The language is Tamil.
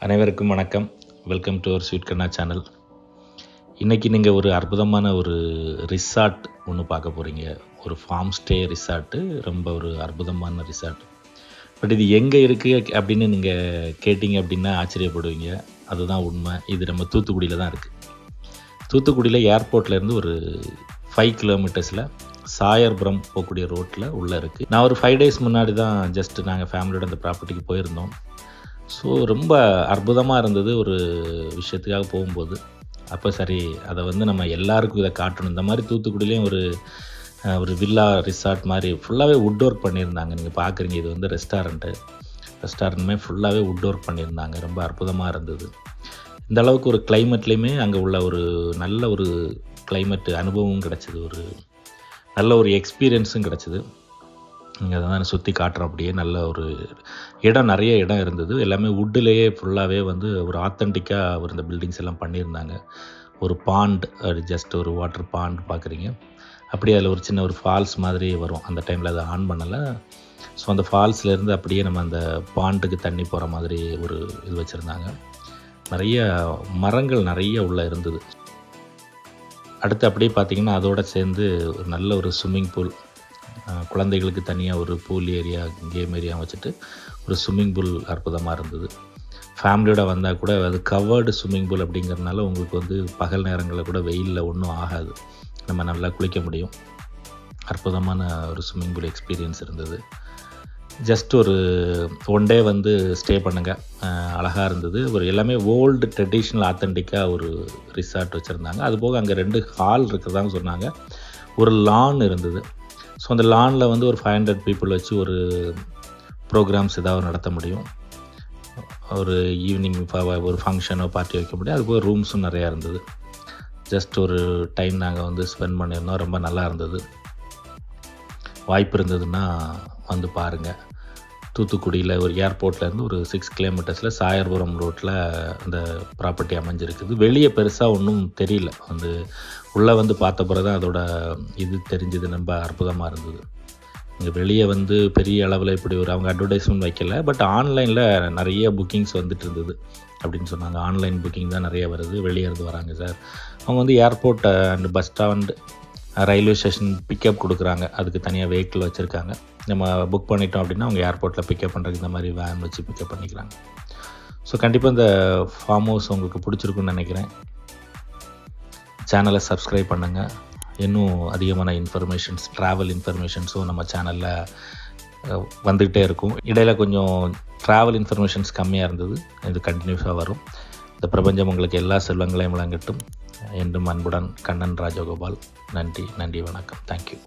அனைவருக்கும் வணக்கம். Welcome to our sweet Kanna channel. இன்றைக்கி நீங்கள் ஒரு அற்புதமான ஒரு ரிசார்ட் ஒன்று பார்க்க போகிறீங்க. ஒரு ஃபார்ம் ஸ்டே ரிசார்ட்டு, ரொம்ப ஒரு அற்புதமான ரிசார்ட். பட் இது எங்கே இருக்குது அப்படின்னு நீங்கள் கேட்டிங்க அப்படின்னா ஆச்சரியப்படுவீங்க. அதுதான் உண்மை. இது நம்ம தூத்துக்குடியில் தான் இருக்குது. தூத்துக்குடியில் ஏர்போர்ட்லேருந்து ஒரு 5 கிலோமீட்டர்ஸில் சாயர்புரம் போகக்கூடிய ரோட்டில் உள்ளே இருக்குது. நான் ஒரு 5 days முன்னாடி தான் ஜஸ்ட்டு நாங்கள் ஃபேமிலியோட அந்த ப்ராப்பர்ட்டிக்கு போயிருந்தோம். ஸோ ரொம்ப அற்புதமாக இருந்தது ஒரு விஷயத்துக்காக போகும்போது. அப்போ சரி, அதை நம்ம எல்லாருக்கும் இதை காட்டணும். இந்த மாதிரி தூத்துக்குடியிலையும் ஒரு வில்லா ரிசார்ட் மாதிரி ஃபுல்லாகவே வுட் ஒர்க் பண்ணியிருந்தாங்க. நீங்கள் பார்க்குறீங்க, இது ரெஸ்டாரண்ட்டுமே ஃபுல்லாகவே வுட் ஒர்க் பண்ணியிருந்தாங்க. ரொம்ப அற்புதமாக இருந்தது. இந்த அளவுக்கு ஒரு கிளைமேட்லேயுமே அங்கே உள்ள ஒரு நல்ல ஒரு கிளைமேட் அனுபவமும் கிடச்சிது. ஒரு நல்ல ஒரு எக்ஸ்பீரியன்ஸும் கிடச்சிது. இங்கே தான் சுற்றி காட்டுறோம். அப்படியே நல்ல ஒரு நிறைய இடம் இருந்தது. எல்லாமே வுட்டிலேயே ஃபுல்லாகவே ஒரு ஆத்தென்டிக்காக இந்த பில்டிங்ஸ் எல்லாம் பண்ணியிருந்தாங்க. ஒரு பாண்ட், ஜஸ்ட் ஒரு வாட்டர் பாண்ட் பார்க்குறீங்க. அப்படியே அதில் ஒரு சின்ன ஒரு ஃபால்ஸ் மாதிரி வரும். அந்த டைமில் அதை ஆன் பண்ணலை. ஸோ அந்த ஃபால்ஸ்லேருந்து அப்படியே நம்ம அந்த பாண்டுக்கு தண்ணி போகிற மாதிரி ஒரு இது வச்சுருந்தாங்க. நிறைய மரங்கள் நிறைய உள்ளே இருந்தது. அடுத்து அப்படியே பார்த்திங்கன்னா அதோடு சேர்ந்து ஒரு நல்ல ஒரு ஸ்விம்மிங் பூல், குழந்தைகளுக்கு தனியாக ஒரு பூல் ஏரியா, கேம் ஏரியா வச்சுட்டு ஒரு ஸ்விம்மிங் பூல் அற்புதமாக இருந்தது. ஃபேமிலியோட வந்தால் கூட அது கவர்டு ஸ்விம்மிங் பூல் அப்படிங்கிறதுனால உங்களுக்கு பகல் நேரங்களில் கூட வெயிலில் ஒன்றும் ஆகாது. நம்ம நல்லா குளிக்க முடியும். அற்புதமான ஒரு ஸ்விம்மிங் பூல் எக்ஸ்பீரியன்ஸ் இருந்தது. ஜஸ்ட் ஒரு 1 day ஸ்டே பண்ணுங்கள். அழகாக இருந்தது. ஒரு எல்லாமே ஓல்டு ட்ரெடிஷ்னல் ஆத்தென்டிக்காக ஒரு ரிசார்ட் வச்சுருந்தாங்க. அதுபோக அங்கே 2 ஹால் இருக்கிறதாங்க சொன்னாங்க. ஒரு லான் இருந்தது. ஸோ அந்த லானில் ஒரு 500 people வச்சு ஒரு ப்ரோக்ராம்ஸ் ஏதாவது நடத்த முடியும். ஒரு ஈவினிங் ஒரு ஃபங்க்ஷனோ பார்ட்டி வைக்க முடியும். அதுபோல் ரூம்ஸும் நிறையா இருந்தது. ஜஸ்ட் ஒரு டைம் நாங்கள் ஸ்பெண்ட் பண்ணியிருந்தோம். ரொம்ப நல்லா இருந்தது. வாய்ப்பு இருந்ததுன்னா பாருங்கள். தூத்துக்குடியில் ஒரு ஏர்போர்ட்லேருந்து ஒரு 6 கிலோமீட்டர்ஸில் சாயர்புரம் ரோட்டில் அந்த ப்ராப்பர்ட்டி அமைஞ்சிருக்குது. வெளியே பெருசாக ஒன்றும் தெரியல. உள்ளே பார்த்த பிறகு தான் அதோட இது தெரிஞ்சது. ரொம்ப அற்புதமாக இருந்தது. இங்கே வெளியே பெரிய அளவில் இப்படி அவங்க அட்வர்டைஸ்மெண்ட் வைக்கல. பட் ஆன்லைனில் நிறைய புக்கிங்ஸ் இருந்தது அப்படின்னு சொன்னாங்க. ஆன்லைன் புக்கிங் தான் நிறைய வருது. வெளியே இருந்து வராங்க சார். அவங்க airport and bus stand, railway station pickup கொடுக்குறாங்க. அதுக்கு தனியாக வெஹிக்கிள் வச்சுருக்காங்க. நம்ம புக் பண்ணிட்டோம் அப்படின்னா அவங்க ஏர்போர்ட்டில் பிக்கப் பண்ணுறதுக்கு இந்த மாதிரி வேன் வச்சு பிக்கப் பண்ணிக்கிறாங்க. ஸோ கண்டிப்பாக இந்த ஃபார்ம் ஹவுஸ் உங்களுக்கு பிடிச்சிருக்குன்னு நினைக்கிறேன். சேனலை சப்ஸ்கிரைப் பண்ணுங்கள். இன்னும் அதிகமான ட்ராவல் இன்ஃபர்மேஷன்ஸும் நம்ம சேனலில் வந்துக்கிட்டே இருக்கும். இடையில் கொஞ்சம் ட்ராவல் இன்ஃபர்மேஷன்ஸ் கம்மியாக இருந்தது. இது கண்டினியூஸாக வரும். இந்த பிரபஞ்சம் உங்களுக்கு எல்லா செல்வங்களையும் வழங்கட்டும். என்றும் அன்புடன் கண்ணன் ராஜகோபால். நன்றி, வணக்கம். தேங்க்யூ.